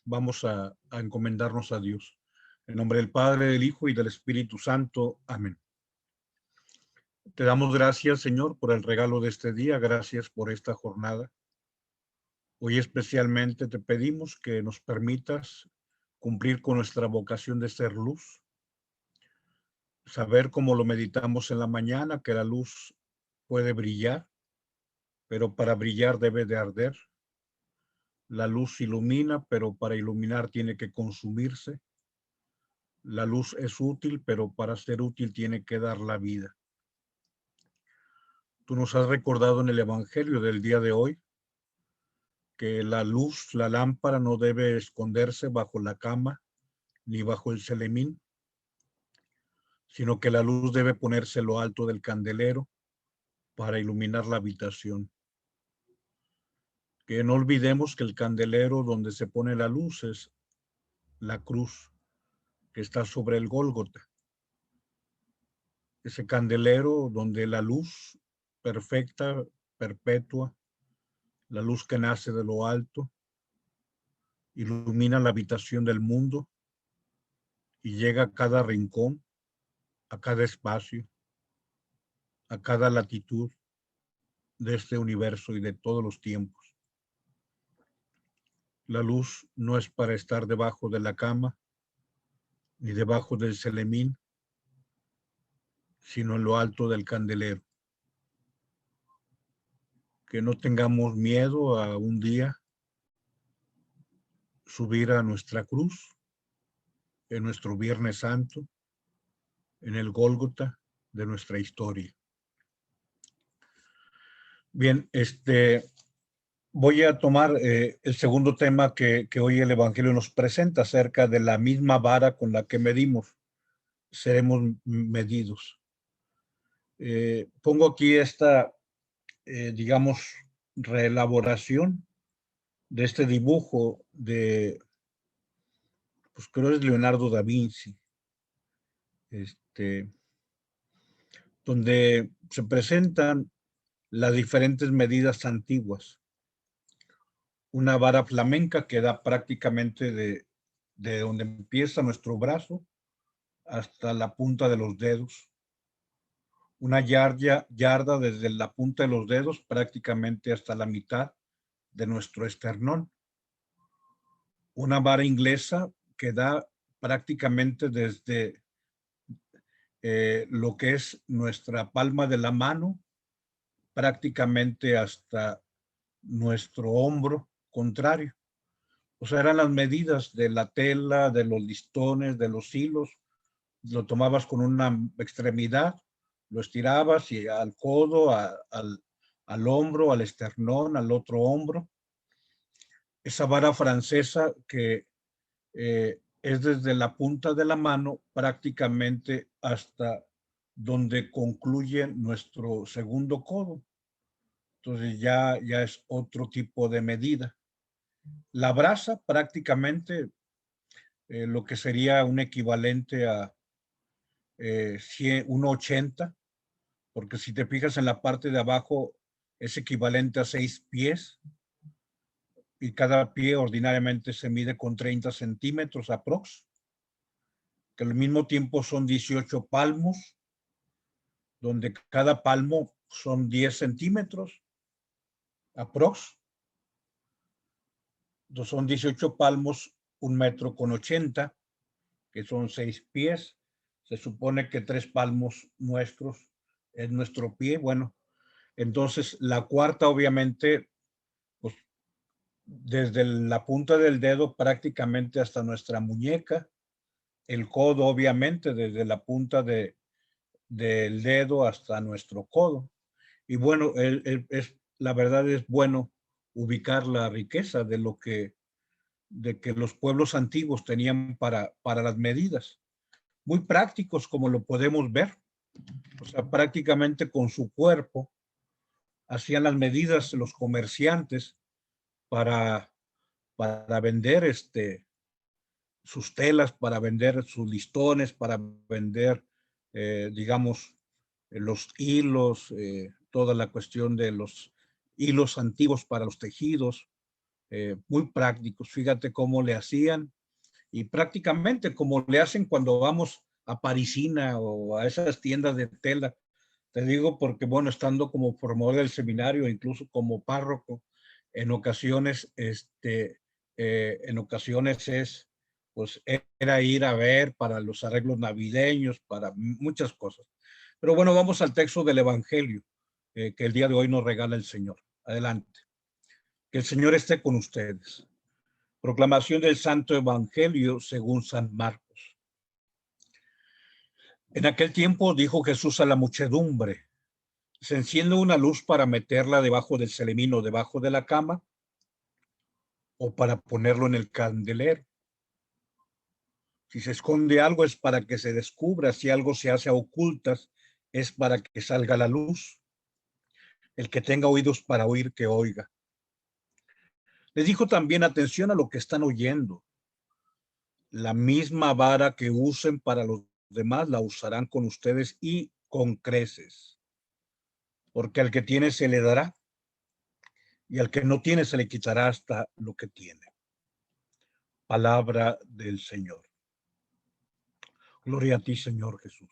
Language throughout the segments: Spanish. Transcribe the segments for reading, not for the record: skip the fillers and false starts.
Vamos a encomendarnos a Dios. En nombre del Padre, del Hijo y del Espíritu Santo. Amén. Te damos gracias, Señor, por el regalo de este día. Gracias por esta jornada. Hoy especialmente te pedimos que nos permitas cumplir con nuestra vocación de ser luz. Saber, como lo meditamos en la mañana, que la luz puede brillar, pero para brillar debe de arder. La luz ilumina, pero para iluminar tiene que consumirse. La luz es útil, pero para ser útil tiene que dar la vida. Tú nos has recordado en el Evangelio del día de hoy que la luz, la lámpara, no debe esconderse bajo la cama ni bajo el celemín, sino que la luz debe ponerse en lo alto del candelero para iluminar la habitación. Que no olvidemos que el candelero donde se pone la luz es la cruz que está sobre el Gólgota. Ese candelero donde la luz perfecta, perpetua, la luz que nace de lo alto, ilumina la habitación del mundo y llega a cada rincón, a cada espacio, a cada latitud de este universo y de todos los tiempos. La luz no es para estar debajo de la cama ni debajo del celemín, sino en lo alto del candelero. Que no tengamos miedo a un día subir a nuestra cruz, en nuestro Viernes Santo, en el Gólgota de nuestra historia. Bien, voy a tomar el segundo tema que hoy el Evangelio nos presenta acerca de la misma vara con la que medimos, seremos medidos. Pongo aquí esta, digamos, reelaboración de este dibujo de, pues creo es Leonardo da Vinci, donde se presentan las diferentes medidas antiguas. Una vara flamenca que da prácticamente de donde empieza nuestro brazo hasta la punta de los dedos. Una yarda desde la punta de los dedos prácticamente hasta la mitad de nuestro esternón. Una vara inglesa que da prácticamente desde lo que es nuestra palma de la mano prácticamente hasta nuestro hombro contrario. O sea, eran las medidas de la tela, de los listones, de los hilos. Lo tomabas con una extremidad, lo estirabas y al codo, al hombro, al esternón, al otro hombro. Esa vara francesa que es desde la punta de la mano prácticamente hasta donde concluye nuestro segundo codo. Entonces ya es otro tipo de medida. La brasa prácticamente lo que sería un equivalente a 1,80, porque si te fijas en la parte de abajo es equivalente a 6 pies y cada pie ordinariamente se mide con 30 centímetros aprox, que al mismo tiempo son 18 palmos, donde cada palmo son 10 centímetros aprox. Entonces son 18 palmos, 1,80 m, que son 6 pies. Se supone que 3 palmos nuestros es nuestro pie. Bueno, entonces la cuarta obviamente, pues desde la punta del dedo prácticamente hasta nuestra muñeca. El codo obviamente desde la punta del dedo hasta nuestro codo. Y bueno, la verdad es bueno ubicar la riqueza de que los pueblos antiguos tenían para las medidas. Muy prácticos, como lo podemos ver. O sea, prácticamente con su cuerpo hacían las medidas los comerciantes para vender sus telas, para vender sus listones, para vender, digamos, los hilos, toda la cuestión de los hilos antiguos para los tejidos, muy prácticos. Fíjate cómo le hacían y prácticamente como le hacen cuando vamos a Parisina o a esas tiendas de tela. Te digo porque, bueno, estando como formador del seminario, incluso como párroco, en ocasiones, en ocasiones pues era ir a ver para los arreglos navideños, para muchas cosas. Pero bueno, vamos al texto del Evangelio que el día de hoy nos regala el Señor. Adelante. Que el Señor esté con ustedes. Proclamación del Santo Evangelio según San Marcos. En aquel tiempo dijo Jesús a la muchedumbre: ¿se enciende una luz para meterla debajo del celemín o debajo de la cama, o para ponerlo en el candelero? Si se esconde algo es para que se descubra, si algo se hace a ocultas es para que salga la luz. El que tenga oídos para oír, que oiga. Les dijo también: atención a lo que están oyendo. La misma vara que usen para los demás la usarán con ustedes y con creces. Porque al que tiene se le dará, y al que no tiene se le quitará hasta lo que tiene. Palabra del Señor. Gloria a ti, Señor Jesús.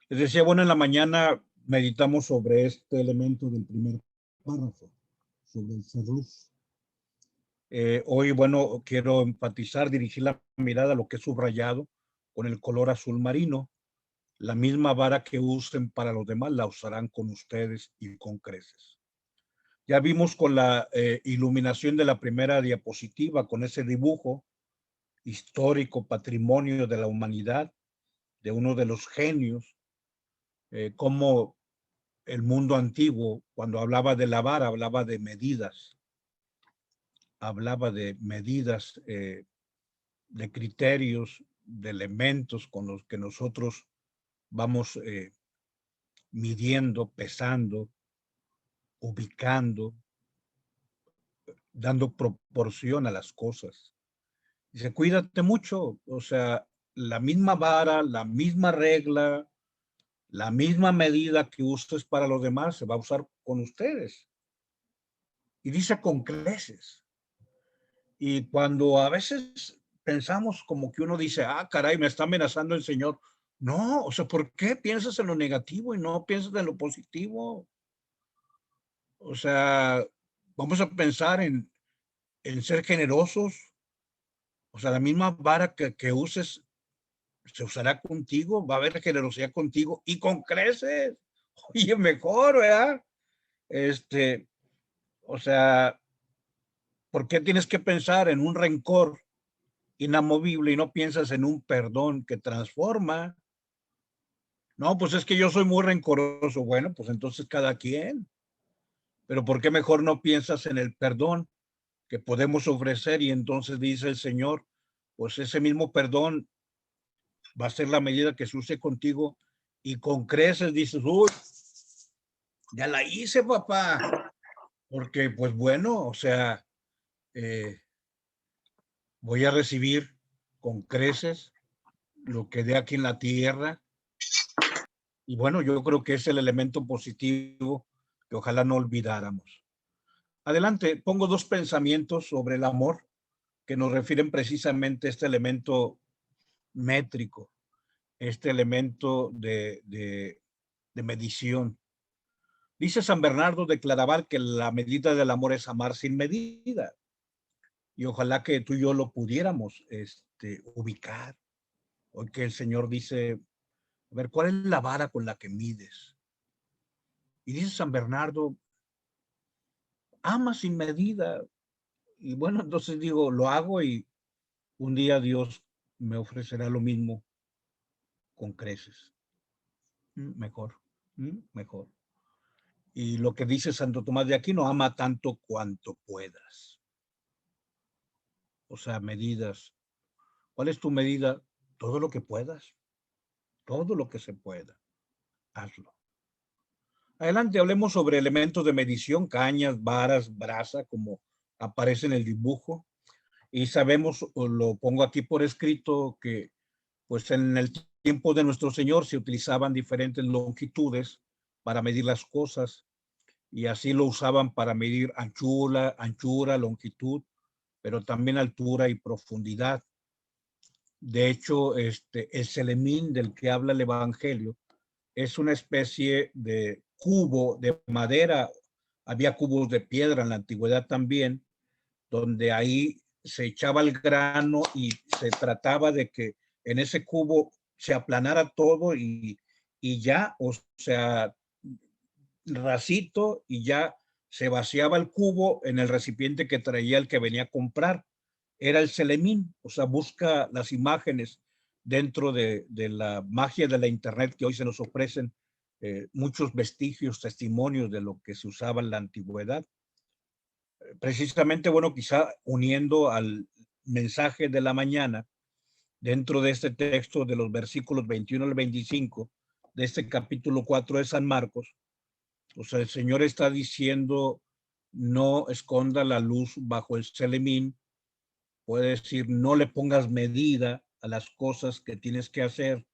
Les decía, bueno, en la mañana meditamos sobre este elemento del primer párrafo, sobre el ser luz. Hoy, bueno, quiero enfatizar, dirigir la mirada a lo que es subrayado con el color azul marino. La misma vara que usen para los demás la usarán con ustedes y con creces. Ya vimos con la iluminación de la primera diapositiva, con ese dibujo histórico, patrimonio de la humanidad, de uno de los genios, cómo el mundo antiguo, cuando hablaba de la vara, hablaba de medidas, de criterios, de elementos con los que nosotros vamos midiendo, pesando, ubicando, dando proporción a las cosas. Dice, cuídate mucho, o sea, la misma vara, la misma regla, la misma medida que uses para los demás se va a usar con ustedes. Y dice con creces. Y cuando a veces pensamos como que uno dice, ah, caray, me está amenazando el Señor. No, o sea, ¿por qué piensas en lo negativo y no piensas en lo positivo? O sea, vamos a pensar en ser generosos. O sea, la misma vara que uses se usará contigo, va a haber generosidad contigo y con creces. Oye, mejor, ¿verdad? O sea, ¿por qué tienes que pensar en un rencor inamovible y no piensas en un perdón que transforma? No, pues es que yo soy muy rencoroso. Bueno, pues entonces cada quien. Pero ¿por qué mejor no piensas en el perdón que podemos ofrecer? Y entonces dice el Señor, pues ese mismo perdón va a ser la medida que se use contigo y con creces dices, uy, ya la hice, papá. Porque, pues bueno, o sea, voy a recibir con creces lo que dé aquí en la tierra. Y bueno, yo creo que es el elemento positivo que ojalá no olvidáramos. Adelante, pongo dos pensamientos sobre el amor que nos refieren precisamente a este elemento métrico, este elemento de medición. Dice San Bernardo de Claraval que la medida del amor es amar sin medida. Y ojalá que tú y yo lo pudiéramos ubicar. Hoy que el Señor dice, a ver, ¿cuál es la vara con la que mides? Y dice San Bernardo, ama sin medida. Y bueno, entonces digo, lo hago y un día Dios me ofrecerá lo mismo con creces. Mejor, mejor. Y lo que dice Santo Tomás de Aquino, ama tanto cuanto puedas. O sea, medidas. ¿Cuál es tu medida? Todo lo que puedas. Todo lo que se pueda. Hazlo. Adelante, hablemos sobre elementos de medición, cañas, varas, brasa, como aparece en el dibujo. Y sabemos, lo pongo aquí por escrito, que pues en el tiempo de nuestro Señor se utilizaban diferentes longitudes para medir las cosas. y así lo usaban para medir anchura, longitud, pero también altura y profundidad. De hecho, el selemín del que habla el Evangelio es una especie de cubo de madera. Había cubos de piedra en la antigüedad también, donde ahí se echaba el grano y se trataba de que en ese cubo se aplanara todo y ya, o sea, racito, y ya se vaciaba el cubo en el recipiente que traía el que venía a comprar. Era el selemín. O sea, busca las imágenes dentro de la magia de la internet que hoy se nos ofrecen, muchos vestigios, testimonios de lo que se usaba en la antigüedad. Precisamente, bueno, quizá uniendo al mensaje de la mañana, dentro de este texto de los versículos 21 al 25 de este capítulo 4 de San Marcos, o sea, el Señor está diciendo, no esconda la luz bajo el selemín. Puede decir, no le pongas medida a las cosas que tienes que hacer.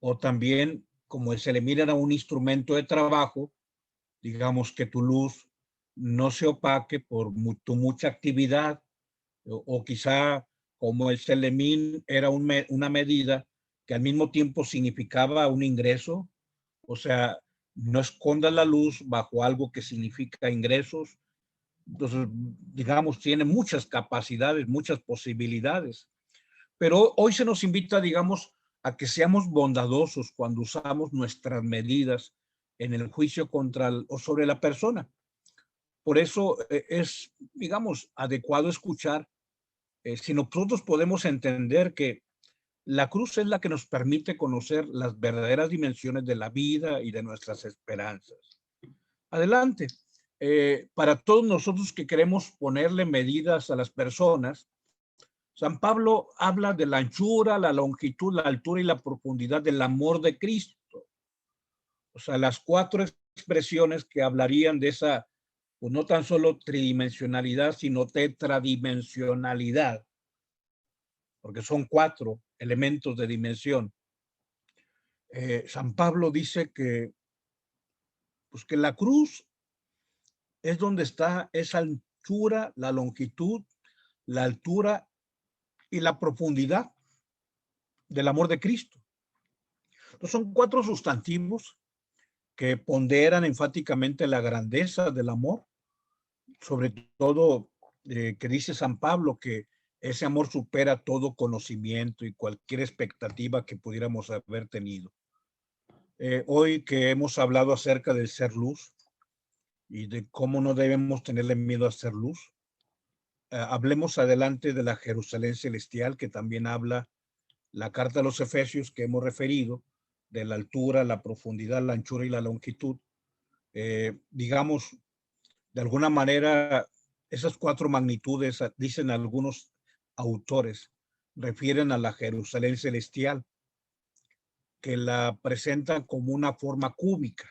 O también, como el selemín era un instrumento de trabajo, digamos que tu luz no se opaque por tu mucha actividad, o quizá como el selemín era una medida que al mismo tiempo significaba un ingreso. O sea, no escondas la luz bajo algo que significa ingresos. Entonces, digamos, tiene muchas capacidades, muchas posibilidades. Pero hoy se nos invita, digamos, a que seamos bondadosos cuando usamos nuestras medidas en el juicio contra o sobre la persona. Por eso es, digamos, adecuado escuchar, si nosotros podemos entender que la cruz es la que nos permite conocer las verdaderas dimensiones de la vida y de nuestras esperanzas. Adelante. Para todos nosotros que queremos ponerle medidas a las personas, San Pablo habla de la anchura, la longitud, la altura y la profundidad del amor de Cristo. O sea, las cuatro expresiones que hablarían de esa, pues no tan solo tridimensionalidad, sino tetradimensionalidad, porque son cuatro elementos de dimensión. San Pablo dice que, pues que la cruz es donde está esa anchura, la longitud, la altura y la profundidad del amor de Cristo. Entonces son cuatro sustantivos que ponderan enfáticamente la grandeza del amor, sobre todo que dice San Pablo que ese amor supera todo conocimiento y cualquier expectativa que pudiéramos haber tenido. Hoy que hemos hablado acerca del ser luz y de cómo no debemos tenerle miedo a ser luz, hablemos adelante de la Jerusalén celestial, que también habla la carta a los Efesios que hemos referido, de la altura, la profundidad, la anchura y la longitud. Digamos, de alguna manera, esas cuatro magnitudes, dicen algunos autores, refieren a la Jerusalén celestial, que la presentan como una forma cúbica,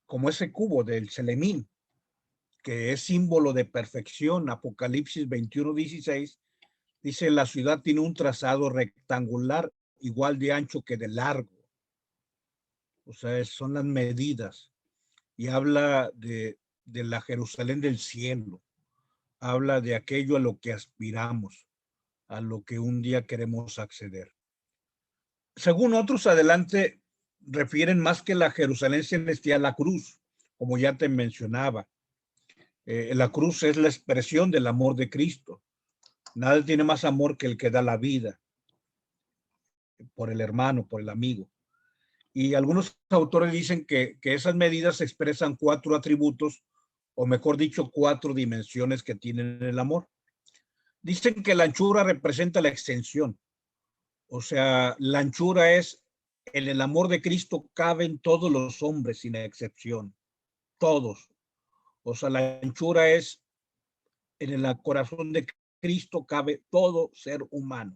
como ese cubo del selemín, que es símbolo de perfección. Apocalipsis 21:16 dice, la ciudad tiene un trazado rectangular igual de ancho que de largo. O sea, son las medidas. Y habla de la Jerusalén del cielo. Habla de aquello a lo que aspiramos, a lo que un día queremos acceder. Según otros, adelante, refieren más que la Jerusalén celestial, la cruz, como ya te mencionaba. La cruz es la expresión del amor de Cristo. Nada tiene más amor que el que da la vida por el hermano, por el amigo. Y algunos autores dicen que esas medidas expresan cuatro atributos, o mejor dicho, cuatro dimensiones que tienen el amor. Dicen que la anchura representa la extensión. O sea, la anchura es, en el amor de Cristo caben todos los hombres sin excepción, todos. O sea, la anchura es, en el corazón de Cristo cabe todo ser humano.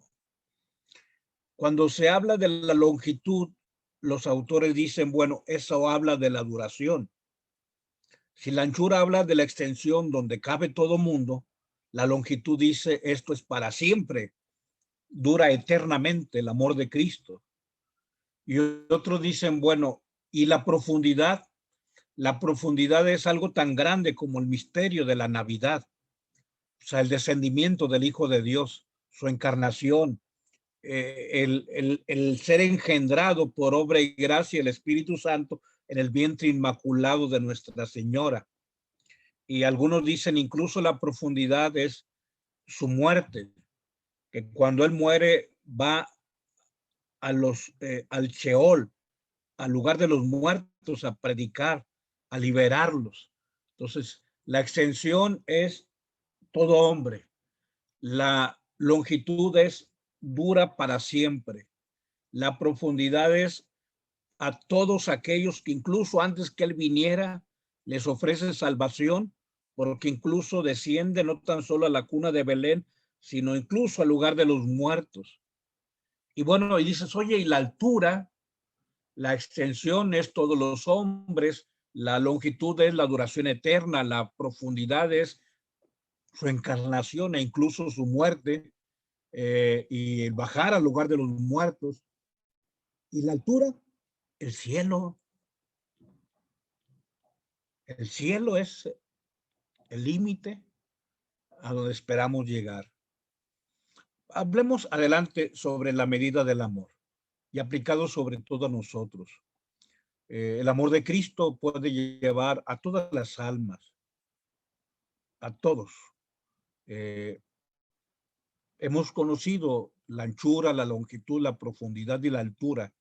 Cuando se habla de la longitud, los autores dicen, bueno, eso habla de la duración. Si la anchura habla de la extensión donde cabe todo mundo, la longitud dice, esto es para siempre, dura eternamente el amor de Cristo. Y otros dicen, bueno, y la profundidad La profundidad es algo tan grande como el misterio de la Navidad, o sea, el descendimiento del Hijo de Dios, su encarnación, el ser engendrado por obra y gracia del Espíritu Santo en el vientre inmaculado de Nuestra Señora. Y algunos dicen incluso la profundidad es su muerte, que cuando él muere va a al Sheol, al lugar de los muertos, a predicar, a liberarlos. Entonces, la extensión es todo hombre. La longitud es dura para siempre. La profundidad es a todos aquellos que incluso antes que él viniera les ofrece salvación, porque incluso desciende no tan solo a la cuna de Belén, sino incluso al lugar de los muertos. Y bueno, y dices, oye, y la altura, la extensión es todos los hombres, la longitud es la duración eterna, la profundidad es su encarnación e incluso su muerte, y el bajar al lugar de los muertos. Y la altura, el cielo. El cielo es el límite a donde esperamos llegar. Hablemos adelante sobre la medida del amor y aplicado sobre todo a nosotros. El amor de Cristo puede llevar a todas las almas, a todos. Eh, Hemos conocido la anchura, la longitud, la profundidad y la altura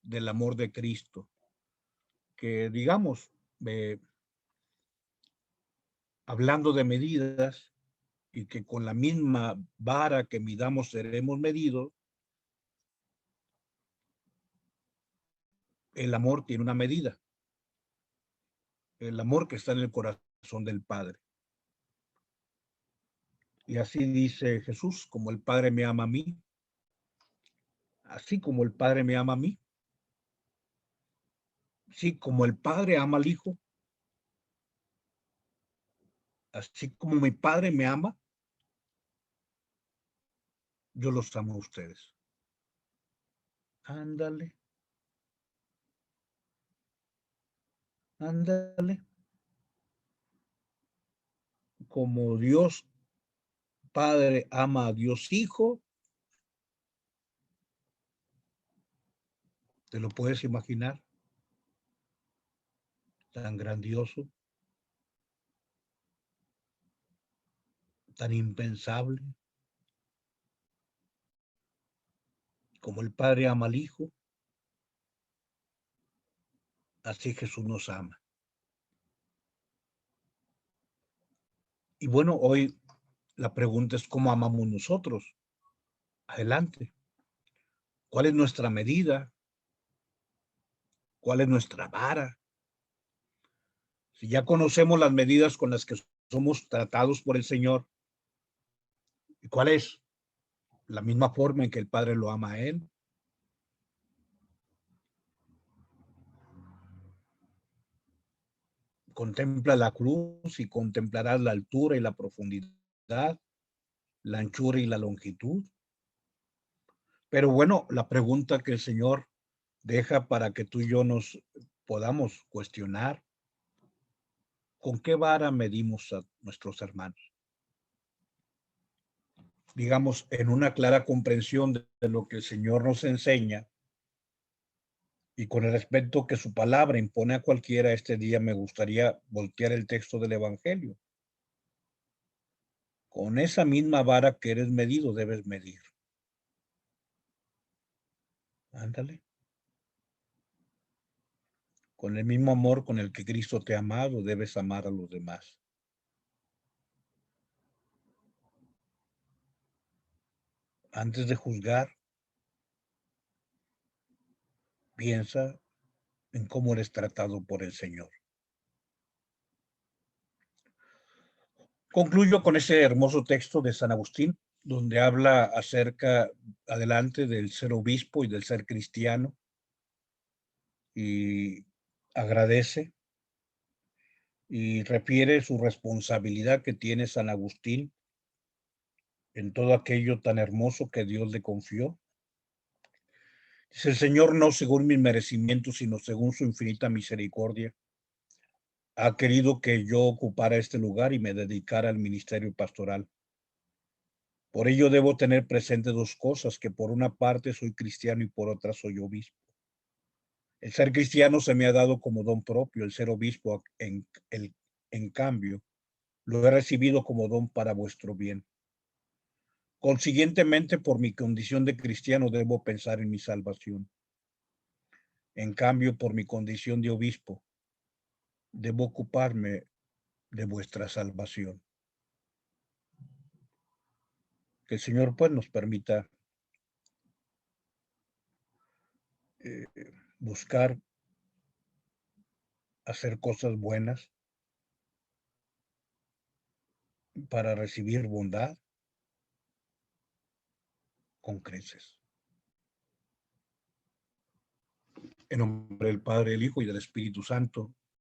del amor de Cristo, que digamos, hablando de medidas y que con la misma vara que midamos seremos medidos, el amor tiene una medida, el amor que está en el corazón del Padre. Y así dice Jesús, como el Padre me ama a mí, así como el Padre me ama a mí, sí, como el Padre ama al Hijo, así como mi Padre me ama, yo los amo a ustedes. Ándale, ándale. Como Dios Padre ama a Dios Hijo, ¿te lo puedes imaginar? Tan grandioso, tan impensable, como el Padre ama al Hijo, así Jesús nos ama. Y bueno, hoy la pregunta es cómo amamos nosotros. Adelante. ¿Cuál es nuestra medida? ¿Cuál es nuestra vara? Si ya conocemos las medidas con las que somos tratados por el Señor, ¿y cuál es? La misma forma en que el Padre lo ama a Él. Contempla la cruz y contemplarás la altura y la profundidad, la anchura y la longitud. Pero bueno, la pregunta que el Señor deja para que tú y yo nos podamos cuestionar, ¿con qué vara medimos a nuestros hermanos? Digamos, en una clara comprensión de lo que el Señor nos enseña y con el respeto que su palabra impone a cualquiera, este día me gustaría voltear el texto del Evangelio. Con esa misma vara que eres medido, debes medir. Ándale. Con el mismo amor con el que Cristo te ha amado, debes amar a los demás. Antes de juzgar, piensa en cómo eres tratado por el Señor. Concluyo con ese hermoso texto de San Agustín, donde habla acerca, adelante, del ser obispo y del ser cristiano, y agradece y refiere su responsabilidad que tiene San Agustín en todo aquello tan hermoso que Dios le confió. Dice: el Señor no según mis merecimientos, sino según su infinita misericordia, ha querido que yo ocupara este lugar y me dedicara al ministerio pastoral. Por ello debo tener presente dos cosas, que por una parte soy cristiano y por otra soy obispo. El ser cristiano se me ha dado como don propio, el ser obispo, en cambio, lo he recibido como don para vuestro bien. Consiguientemente, por mi condición de cristiano, debo pensar en mi salvación. En cambio, por mi condición de obispo, debo ocuparme de vuestra salvación. Que el Señor pues nos permita buscar hacer cosas buenas para recibir bondad con creces. En nombre del Padre, del Hijo y del Espíritu Santo.